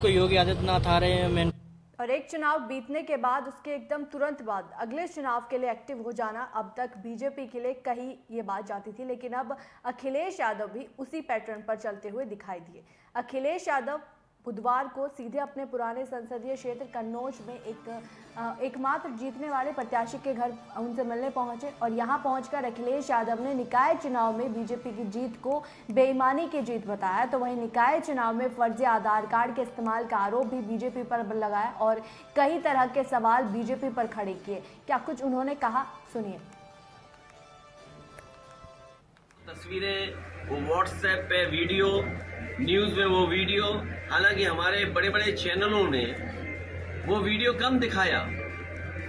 को योगी आदित्यनाथ आ रहे हैं मैं। और एक चुनाव बीतने के बाद उसके एकदम तुरंत बाद अगले चुनाव के लिए एक्टिव हो जाना अब तक बीजेपी के लिए कही ये बात जाती थी, लेकिन अब अखिलेश यादव भी उसी पैटर्न पर चलते हुए दिखाई दिए। अखिलेश यादव बुधवार को सीधे अपने पुराने संसदीय क्षेत्र कन्नौज में एकमात्र जीतने वाले प्रत्याशी के घर उनसे मिलने पहुंचे और यहां पहुंचकर अखिलेश यादव ने निकाय चुनाव में बीजेपी की जीत को बेईमानी की जीत बताया। तो वहीं निकाय चुनाव में फर्जी आधार कार्ड के इस्तेमाल का आरोप भी बीजेपी पर लगाया और कई तरह के सवाल बीजेपी पर खड़े किए। क्या कुछ उन्होंने कहा, सुनिए। तस्वीरें, वो व्हाट्सएप पे वीडियो, न्यूज में वो वीडियो, हालांकि हमारे बड़े बड़े चैनलों ने वो वीडियो कम दिखाया,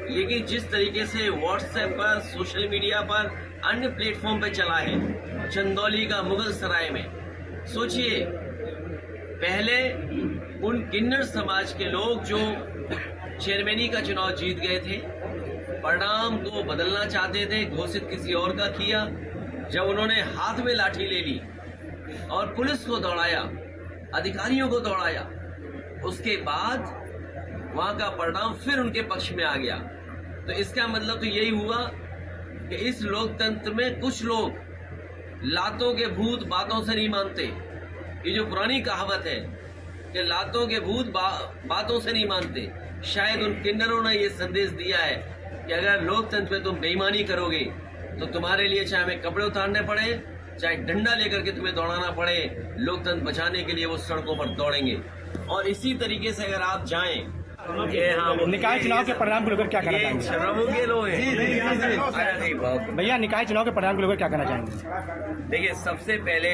लेकिन जिस तरीके से व्हाट्सएप पर, सोशल मीडिया पर, अन्य प्लेटफॉर्म पे चला है चंदौली का मुगल सराय में, सोचिए पहले उन किन्नर समाज के लोग जो चेयरमैनी का चुनाव जीत गए थे, परिणाम को बदलना चाहते थे, घोषित किसी और का किया। जब उन्होंने हाथ में लाठी ले ली और पुलिस को दौड़ाया, अधिकारियों को दौड़ाया, उसके बाद वहां का परिणाम फिर उनके पक्ष में आ गया। तो इसका मतलब तो यही हुआ कि इस लोकतंत्र में कुछ लोग लातों के भूत बातों से नहीं मानते। ये जो पुरानी कहावत है कि लातों के भूत बातों से नहीं मानते, शायद उन किन्नरों ने ये संदेश दिया है कि अगर लोकतंत्र में तुम बेईमानी करोगे तो तुम्हारे लिए चाहे हमें कपड़े उतारने पड़े, चाहे डंडा लेकर के तुम्हें दौड़ाना पड़े, लोकतंत्र बचाने के लिए वो सड़कों पर दौड़ेंगे। और इसी तरीके से अगर आप जाएं, निकाय चुनाव के परिणाम को लेकर क्या कहना चाहेंगे? शर्मों के लोग हैं भैया, निकाय चुनाव के परिणाम को लेकर क्या कहना चाहेंगे? देखिए, सबसे पहले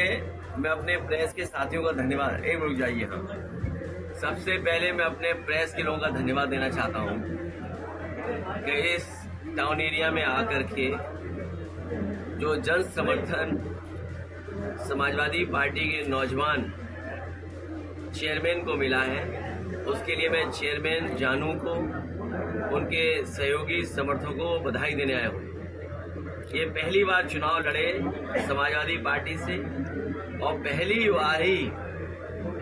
मैं अपने प्रेस के साथियों का धन्यवाद, एक रुक जाइए, हम सबसे पहले मैं अपने प्रेस के लोगों का धन्यवाद देना चाहता हूँ कि इस टाउन एरिया में आकर के जो जन समर्थन समाजवादी पार्टी के नौजवान चेयरमैन को मिला है, उसके लिए मैं चेयरमैन जानू को, उनके सहयोगी समर्थकों को बधाई देने आया हूँ। ये पहली बार चुनाव लड़े समाजवादी पार्टी से और पहली बार ही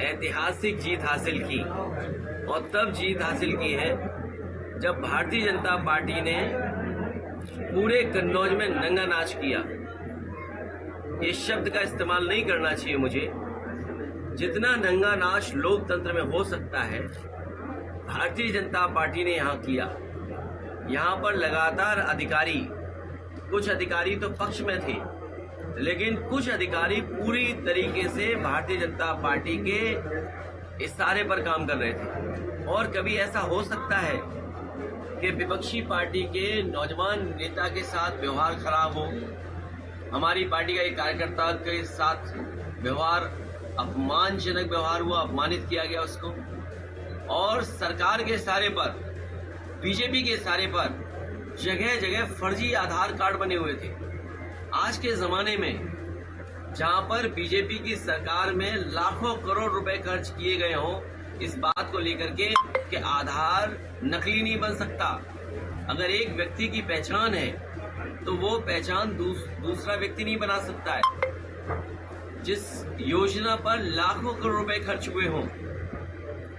ऐतिहासिक जीत हासिल की, और तब जीत हासिल की है जब भारतीय जनता पार्टी ने पूरे कन्नौज में नंगा नाच किया। ये शब्द का इस्तेमाल नहीं करना चाहिए मुझे, जितना नंगा नाच लोकतंत्र में हो सकता है भारतीय जनता पार्टी ने यहाँ किया। यहाँ पर लगातार अधिकारी, कुछ अधिकारी तो पक्ष में थे, लेकिन कुछ अधिकारी पूरी तरीके से भारतीय जनता पार्टी के इशारे पर काम कर रहे थे। और कभी ऐसा हो सकता है कि विपक्षी पार्टी के नौजवान नेता के साथ व्यवहार खराब हो, हमारी पार्टी का एक कार्यकर्ता के साथ व्यवहार, अपमानजनक व्यवहार हुआ, अपमानित किया गया उसको, और सरकार के इशारे पर, बीजेपी के इशारे पर जगह जगह फर्जी आधार कार्ड बने हुए थे। आज के जमाने में जहां पर बीजेपी की सरकार में लाखों करोड़ रुपए खर्च किए गए हों इस बात को लेकर के कि आधार नकली नहीं बन सकता, अगर एक व्यक्ति की पहचान है तो वो पहचान दूसरा व्यक्ति नहीं बना सकता है। जिस योजना पर लाखों करोड़ रुपए खर्च हुए हों,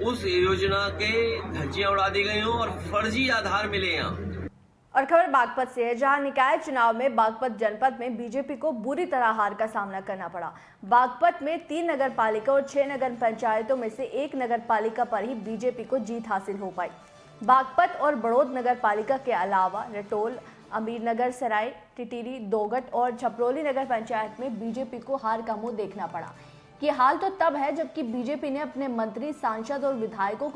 उस योजना के धज्जियां उड़ा दी गई हों और फर्जी आधार मिले यहाँ। और खबर बागपत से है, जहां निकाय चुनाव में बागपत जनपद में बीजेपी को बुरी तरह हार का सामना करना पड़ा। बागपत में 3 नगर पालिका और 6 नगर पंचायतों में से 1 नगर पालिका पर ही बीजेपी को जीत हासिल हो पाई। बागपत और बड़ौद नगर पालिका के अलावा रटोल, अमीरनगर सराय, टिटिरी, दोगट और छपरोली नगर पंचायत में बीजेपी को हार का मुंह देखना पड़ा। ये हाल तो तब है जबकि बीजेपी ने अपने मंत्री, सांसद और विधायकों को